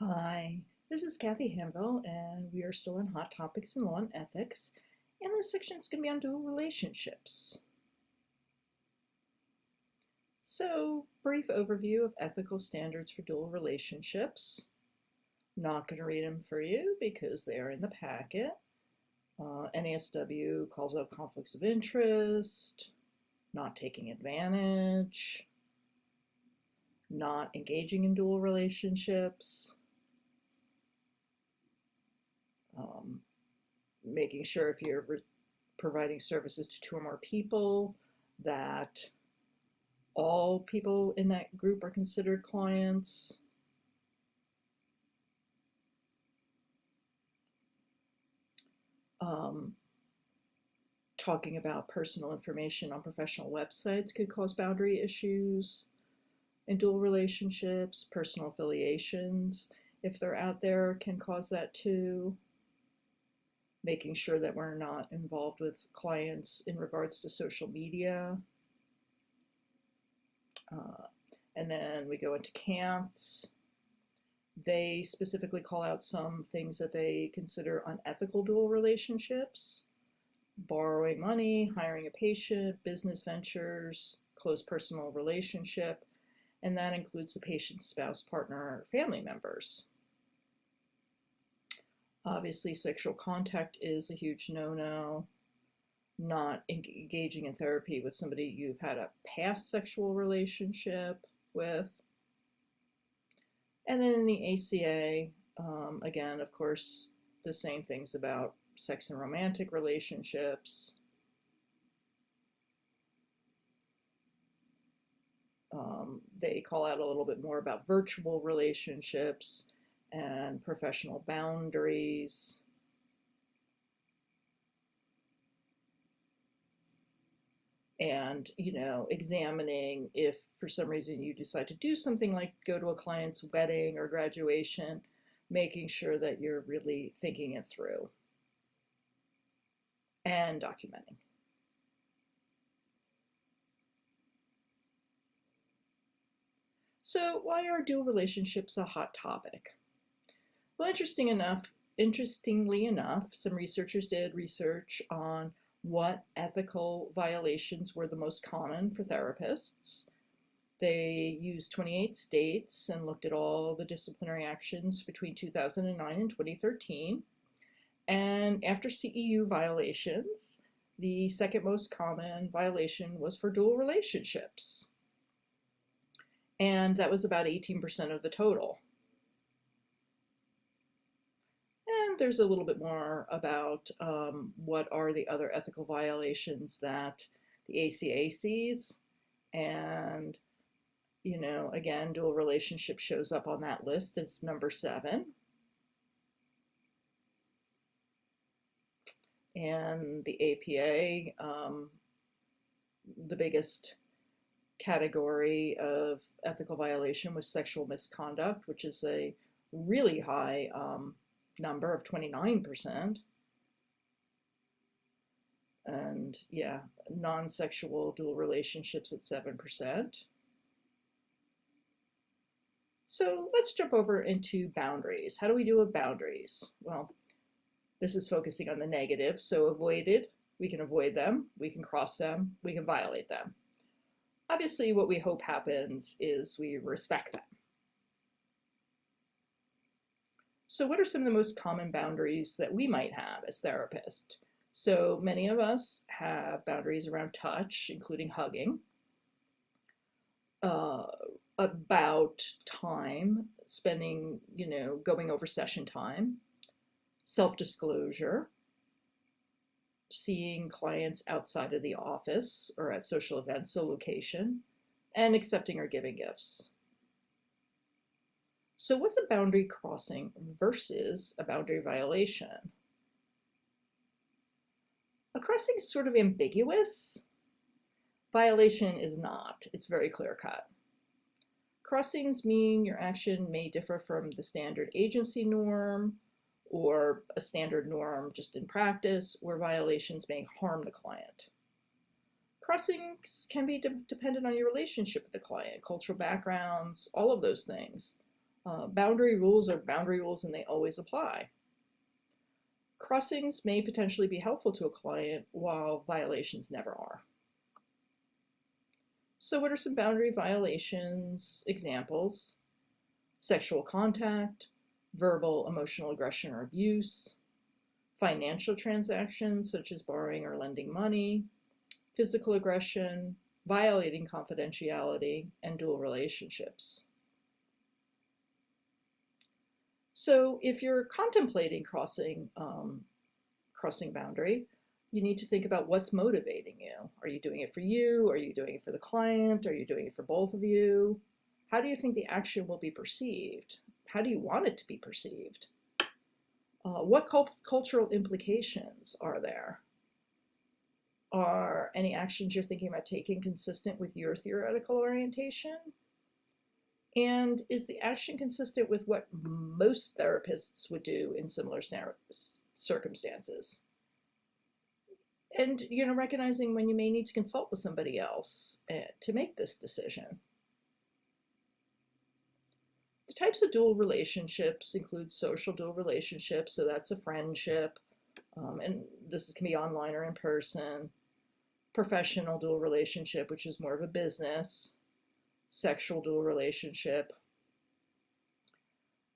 Hi, this is Kathy Hanville, and we are still in Hot Topics in Law and Ethics. And this section is going to be on dual relationships. So, brief overview of ethical standards for dual relationships. Not going to read them for you because they are in the packet. NASW calls out conflicts of interest, not taking advantage, not engaging in dual relationships, um, making sure if you're providing services to two or more people, that all people in that group are considered clients. Um, Talking about personal information on professional websites could cause boundary issues in dual relationships. Personal affiliations, if they're out there, can cause that too. Making sure that we're not involved with clients in regards to social media. Uh, and then we go into CAMFs. They specifically call out some things that they consider unethical dual relationships: borrowing money, hiring a patient, business ventures, close personal relationship, and that includes the patient's spouse, partner, or family members. Obviously, sexual contact is a huge no-no. Not engaging in therapy with somebody you've had a past sexual relationship with. And then in the ACA, again, of course, the same things about sex and romantic relationships. They call out a little bit more about virtual relationships and professional boundaries. And, examining if for some reason you decide to do something like go to a client's wedding or graduation, making sure that you're really thinking it through and documenting. So, why are dual relationships a hot topic? Well, interestingly enough, some researchers did research on what ethical violations were the most common for therapists. They used 28 states and looked at all the disciplinary actions between 2009 and 2013. And after CEU violations, the second most common violation was for dual relationships. And that was about 18% of the total. And there's a little bit more about what are the other ethical violations that the ACA sees. And, again, dual relationship shows up on that list. It's number 7. And the APA, the biggest category of ethical violation was sexual misconduct, which is a really high number of 29%. And yeah, non-sexual dual relationships at 7%. So let's jump over into boundaries. How do we do with boundaries? Well, this is focusing on the negative. So avoided, we can avoid them, we can cross them, we can violate them. Obviously, what we hope happens is we respect them. So what are some of the most common boundaries that we might have as therapists? So many of us have boundaries around touch, including hugging, uh, about time, spending, going over session time, self-disclosure, seeing clients outside of the office or at social events, so location, and accepting or giving gifts. So what's a boundary crossing versus a boundary violation? A crossing is sort of ambiguous. Violation is not. It's very clear cut. Crossings mean your action may differ from the standard agency norm or a standard norm just in practice, where violations may harm the client. Crossings can be dependent on your relationship with the client, cultural backgrounds, all of those things. Boundary rules are boundary rules and they always apply. Crossings may potentially be helpful to a client while violations never are. So what are some boundary violations examples? Sexual contact, verbal, emotional aggression or abuse, financial transactions such as borrowing or lending money, physical aggression, violating confidentiality, and dual relationships. So if you're contemplating crossing boundary, you need to think about what's motivating you. Are you doing it for you? Are you doing it for the client? Are you doing it for both of you? How do you think the action will be perceived? How do you want it to be perceived? What cultural implications are there? Are any actions you're thinking about taking consistent with your theoretical orientation? And is the action consistent with what most therapists would do in similar circumstances? And, recognizing when you may need to consult with somebody else to make this decision. The types of dual relationships include social dual relationships, so that's a friendship, and this can be online or in person. Professional dual relationship, which is more of a business. Sexual dual relationship.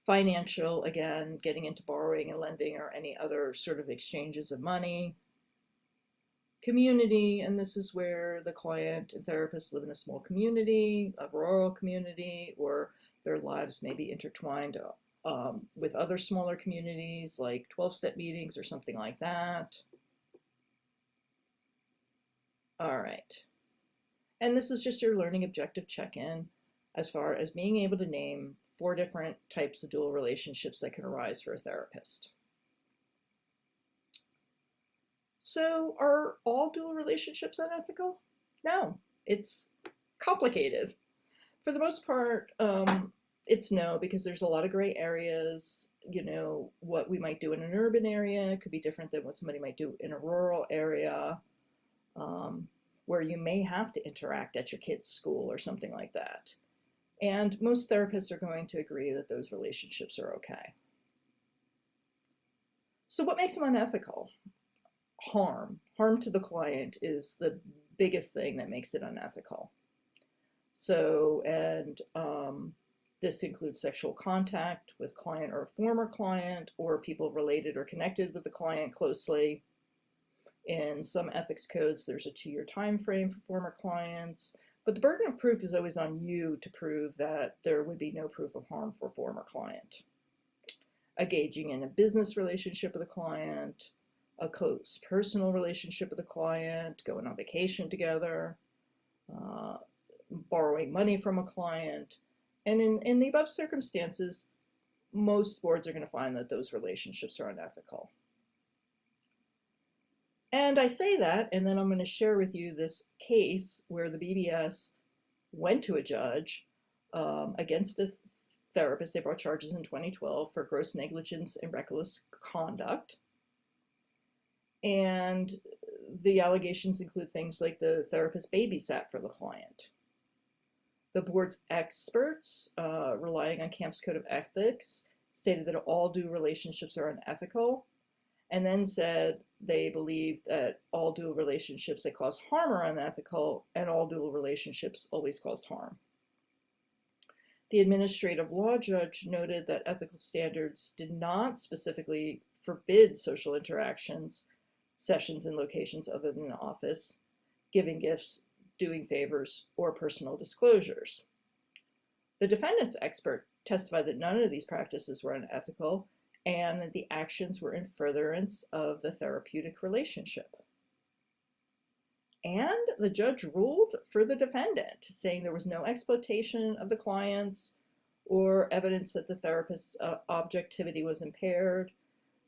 Financial, again, getting into borrowing and lending or any other sort of exchanges of money. Community, and this is where the client and therapist live in a small community, a rural community, or their lives may be intertwined with other smaller communities like 12-step meetings or something like that. All right. And this is just your learning objective check-in as far as being able to name 4 different types of dual relationships that can arise for a therapist. So are all dual relationships unethical? No, it's complicated. For the most part, it's no, because there's a lot of gray areas. What we might do in an urban area could be different than what somebody might do in a rural area, where you may have to interact at your kid's school or something like that. And most therapists are going to agree that those relationships are okay. So what makes them unethical? Harm to the client is the biggest thing that makes it unethical. So, and this includes sexual contact with client or former client or people related or connected with the client closely. In some ethics codes, there's a 2-year time frame for former clients, but the burden of proof is always on you to prove that there would be no proof of harm for a former client. Engaging in a business relationship with a client, a close personal relationship with a client, going on vacation together, borrowing money from a client. And in the above circumstances, most boards are going to find that those relationships are unethical. And I say that, and then I'm going to share with you this case where the BBS went to a judge against a therapist. They brought charges in 2012 for gross negligence and reckless conduct. And the allegations include things like the therapist babysat for the client. The board's experts, relying on CAMP's Code of Ethics, stated that all dual relationships are unethical, and then said they believed that all dual relationships that cause harm are unethical, and all dual relationships always caused harm. The administrative law judge noted that ethical standards did not specifically forbid social interactions, sessions in locations other than the office, giving gifts, doing favors, or personal disclosures. The defendant's expert testified that none of these practices were unethical and that the actions were in furtherance of the therapeutic relationship. And the judge ruled for the defendant, saying there was no exploitation of the clients or evidence that the therapist's objectivity was impaired.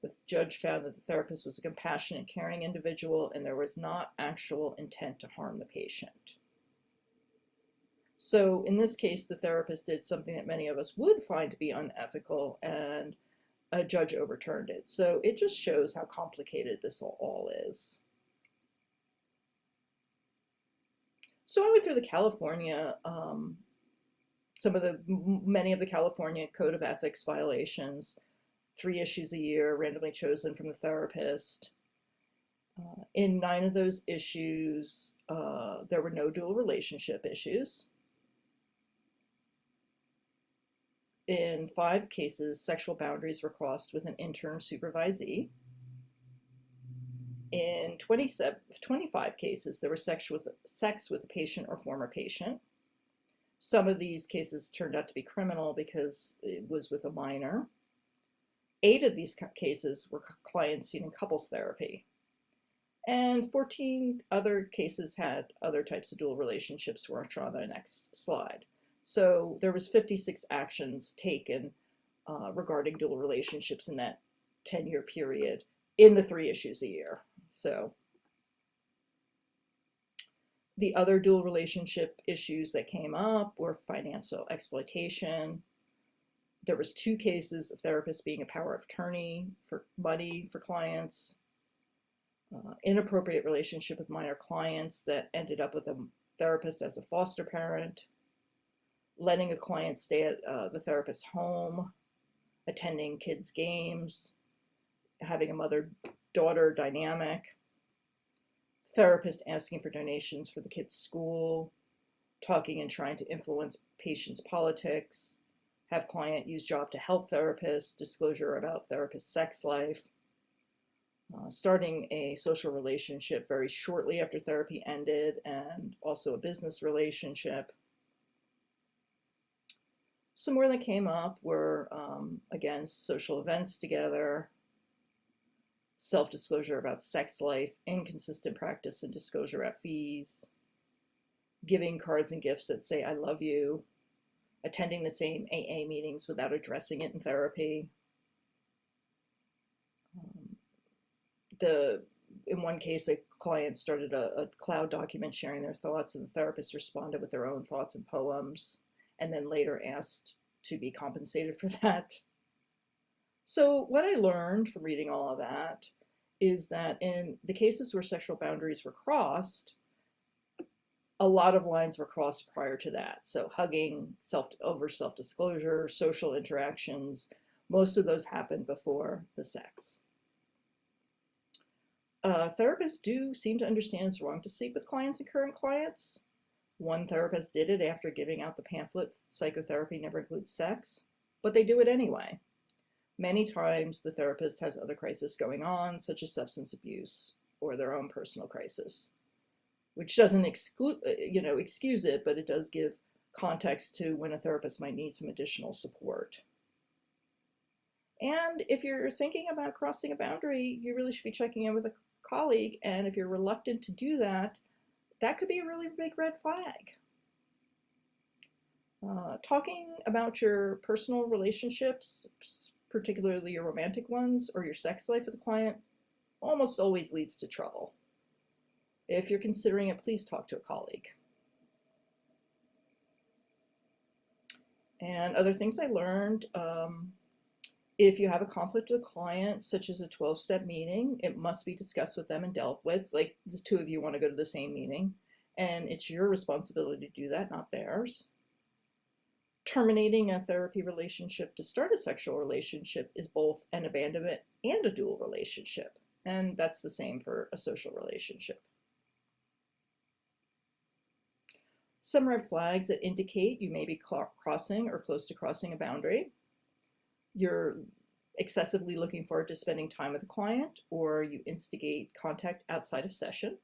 The judge found that the therapist was a compassionate, caring individual, and there was not actual intent to harm the patient. So in this case, the therapist did something that many of us would find to be unethical, and a judge overturned it. So it just shows how complicated this all is. So I went through the California many of the California Code of Ethics violations, 3 issues a year, randomly chosen from the therapist. In 9 of those issues, there were no dual relationship issues. In 5 cases, sexual boundaries were crossed with an intern supervisee. In 25 cases, there was sex with a patient or former patient. Some of these cases turned out to be criminal because it was with a minor. 8 of these cases were clients seen in couples therapy. And 14 other cases had other types of dual relationships, which are on the next slide. So there was 56 actions taken regarding dual relationships in that 10-year period in the 3 issues a year. So the other dual relationship issues that came up were financial exploitation. There was 2 cases of therapists being a power of attorney for money for clients, inappropriate relationship with minor clients that ended up with a therapist as a foster parent, letting a client stay at the therapist's home, attending kids' games, having a mother-daughter dynamic, therapist asking for donations for the kids' school, talking and trying to influence patients' politics, have client use job to help therapist, disclosure about therapist's sex life, starting a social relationship very shortly after therapy ended, and also a business relationship. Some more that came up were, again, social events together, self-disclosure about sex life, inconsistent practice and disclosure at fees, giving cards and gifts that say, I love you, attending the same AA meetings without addressing it in therapy. In one case, a client started a cloud document sharing their thoughts, and the therapist responded with their own thoughts and poems, and then later asked to be compensated for that. So what I learned from reading all of that is that in the cases where sexual boundaries were crossed, a lot of lines were crossed prior to that. So hugging, self-disclosure, social interactions, most of those happened before the sex. Therapists do seem to understand it's wrong to sleep with clients and current clients. One therapist did it after giving out the pamphlet, Psychotherapy Never Includes Sex, but they do it anyway. Many times the therapist has other crises going on, such as substance abuse or their own personal crisis, which doesn't excuse it, but it does give context to when a therapist might need some additional support. And if you're thinking about crossing a boundary, you really should be checking in with a colleague, and if you're reluctant to do that, that could be a really big red flag. Talking about your personal relationships, particularly your romantic ones, or your sex life with a client, almost always leads to trouble. If you're considering it, please talk to a colleague. And other things I learned, if you have a conflict with a client, such as a 12-step meeting, it must be discussed with them and dealt with. Like the 2 of you want to go to the same meeting, and it's your responsibility to do that, not theirs. Terminating a therapy relationship to start a sexual relationship is both an abandonment and a dual relationship, and that's the same for a social relationship. Some red flags that indicate you may be crossing or close to crossing a boundary. You're excessively looking forward to spending time with a client, or you instigate contact outside of session.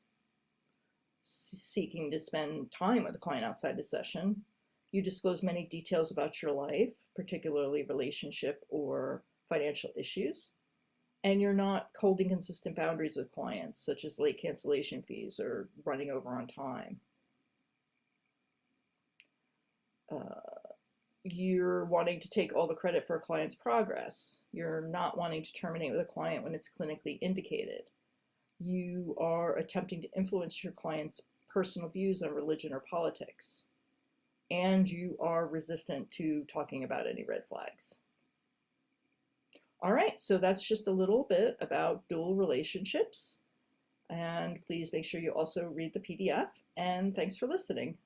Seeking to spend time with a client outside the session. You disclose many details about your life, particularly relationship or financial issues. And you're not holding consistent boundaries with clients, such as late cancellation fees or running over on time. You're wanting to take all the credit for a client's progress. You're not wanting to terminate with a client when it's clinically indicated. You are attempting to influence your client's personal views on religion or politics. And you are resistant to talking about any red flags. All right, so that's just a little bit about dual relationships. And please make sure you also read the PDF. And thanks for listening.